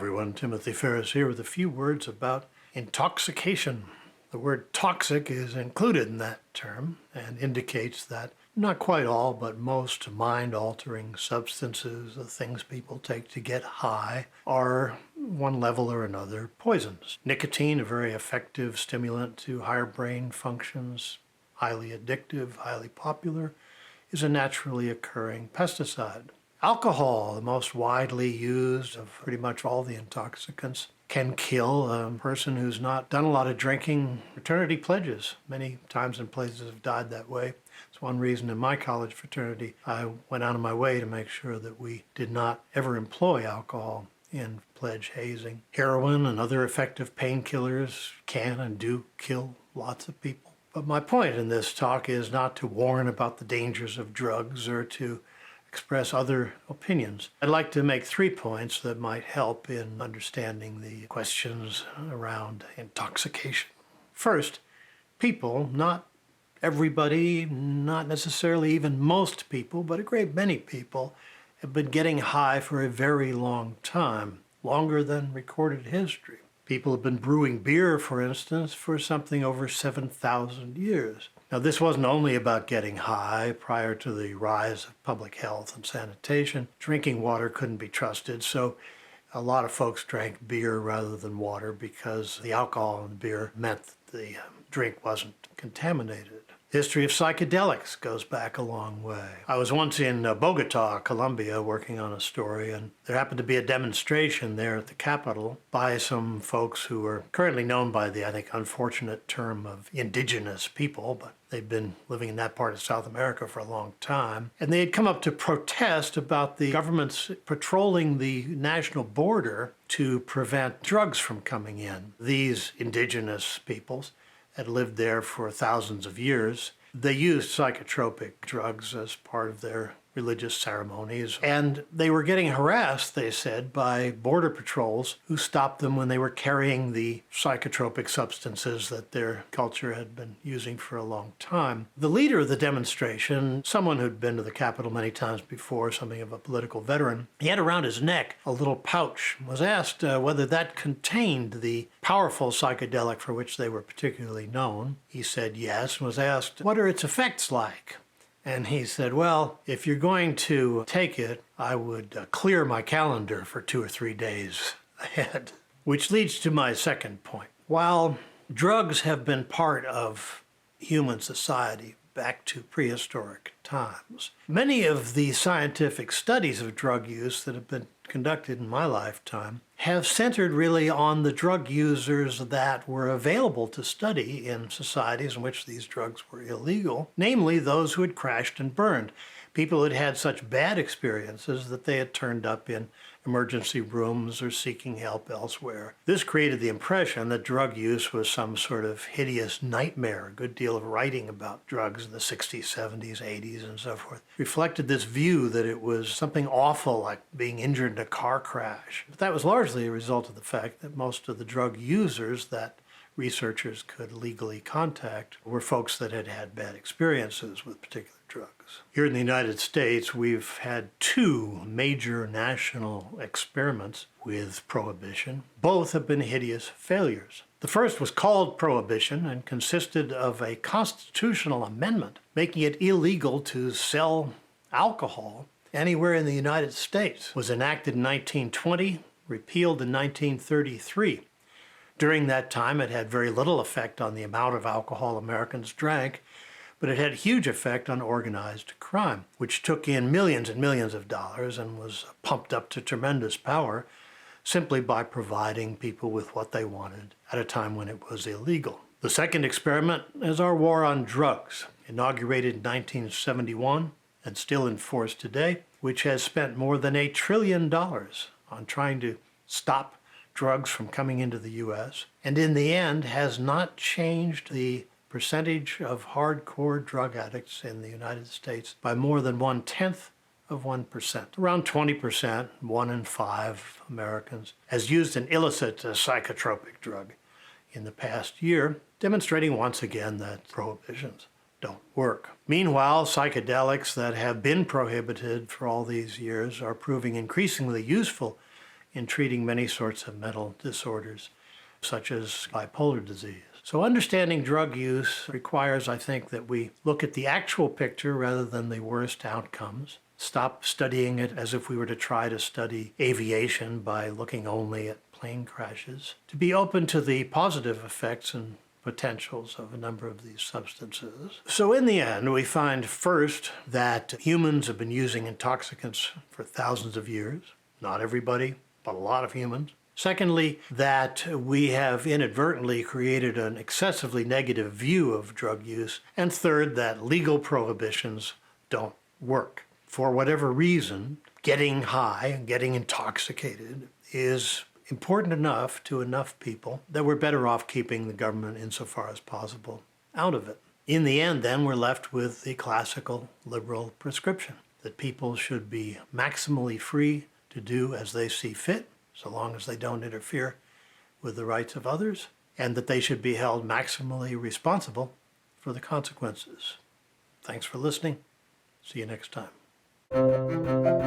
everyone, Timothy Ferris here with a few words about intoxication. The word toxic is included in that term and indicates that not quite all, but most mind-altering substances, the things people take to get high, are one level or another poisons. Nicotine, a very effective stimulant to higher brain functions, highly addictive, highly popular, is a naturally occurring pesticide. Alcohol, the most widely used of pretty much all the intoxicants, can kill a person who's not done a lot of drinking. Fraternity pledges, many times in places, have died that way. It's one reason in my college fraternity I went out of my way to make sure that we did not ever employ alcohol in pledge hazing. Heroin and other effective painkillers can and do kill lots of people. But my point in this talk is not to warn about the dangers of drugs or to express other opinions. I'd like to make 3 points that might help in understanding the questions around intoxication. First, people, not everybody, not necessarily even most people, but a great many people, have been getting high for a very long time, longer than recorded history. People have been brewing beer, for instance, for something over 7,000 years. Now, this wasn't only about getting high. Prior to the rise of public health and sanitation, drinking water couldn't be trusted, so a lot of folks drank beer rather than water because the alcohol in the beer meant that the drink wasn't contaminated. History of psychedelics goes back a long way. I was once in Bogota, Colombia, working on a story, and there happened to be a demonstration there at the Capitol by some folks who are currently known by the, I think, unfortunate term of indigenous people, but they've been living in that part of South America for a long time. And they had come up to protest about the government's patrolling the national border to prevent drugs from coming in. These indigenous peoples had lived there for thousands of years. They used psychotropic drugs as part of their religious ceremonies, and they were getting harassed, they said, by border patrols who stopped them when they were carrying the psychotropic substances that their culture had been using for a long time. The leader of the demonstration, someone who'd been to the Capitol many times before, something of a political veteran, he had around his neck a little pouch, was asked whether that contained the powerful psychedelic for which they were particularly known. He said yes, and was asked, what are its effects like? And he said, well, if you're going to take it, I would clear my calendar for 2 or 3 days ahead. Which leads to my second point. While drugs have been part of human society back to prehistoric times, many of the scientific studies of drug use that have been conducted in my lifetime have centered really on the drug users that were available to study in societies in which these drugs were illegal, namely those who had crashed and burned. People had had such bad experiences that they had turned up in emergency rooms or seeking help elsewhere. This created the impression that drug use was some sort of hideous nightmare. A good deal of writing about drugs in the 60s, 70s, 80s, and so forth reflected this view that it was something awful like being injured in a car crash. But that was largely a result of the fact that most of the drug users that researchers could legally contact were folks that had had bad experiences with particular drugs. Here in the United States, we've had 2 major national experiments with prohibition. Both have been hideous failures. The first was called Prohibition and consisted of a constitutional amendment making it illegal to sell alcohol anywhere in the United States. It was enacted in 1920, repealed in 1933. During that time, it had very little effect on the amount of alcohol Americans drank, but it had a huge effect on organized crime, which took in millions and millions of dollars and was pumped up to tremendous power simply by providing people with what they wanted at a time when it was illegal. The second experiment is our war on drugs, inaugurated in 1971 and still in force today, which has spent more than $1 trillion on trying to stop drugs from coming into the U.S., and in the end has not changed the percentage of hardcore drug addicts in the United States by more than 0.1%. Around 20%, 1 in 5 Americans, has used an illicit psychotropic drug in the past year, demonstrating once again that prohibitions don't work. Meanwhile, psychedelics that have been prohibited for all these years are proving increasingly useful in treating many sorts of mental disorders, such as bipolar disease. So understanding drug use requires, I think, that we look at the actual picture rather than the worst outcomes. Stop studying it as if we were to try to study aviation by looking only at plane crashes. To be open to the positive effects and potentials of a number of these substances. So in the end, we find first that humans have been using intoxicants for thousands of years. Not everybody, but a lot of humans. Secondly, that we have inadvertently created an excessively negative view of drug use. And third, that legal prohibitions don't work. For whatever reason, getting high and getting intoxicated is important enough to enough people that we're better off keeping the government, insofar as possible, out of it. In the end, then, we're left with the classical liberal prescription that people should be maximally free to do as they see fit, so long as they don't interfere with the rights of others, and that they should be held maximally responsible for the consequences. Thanks for listening. See you next time.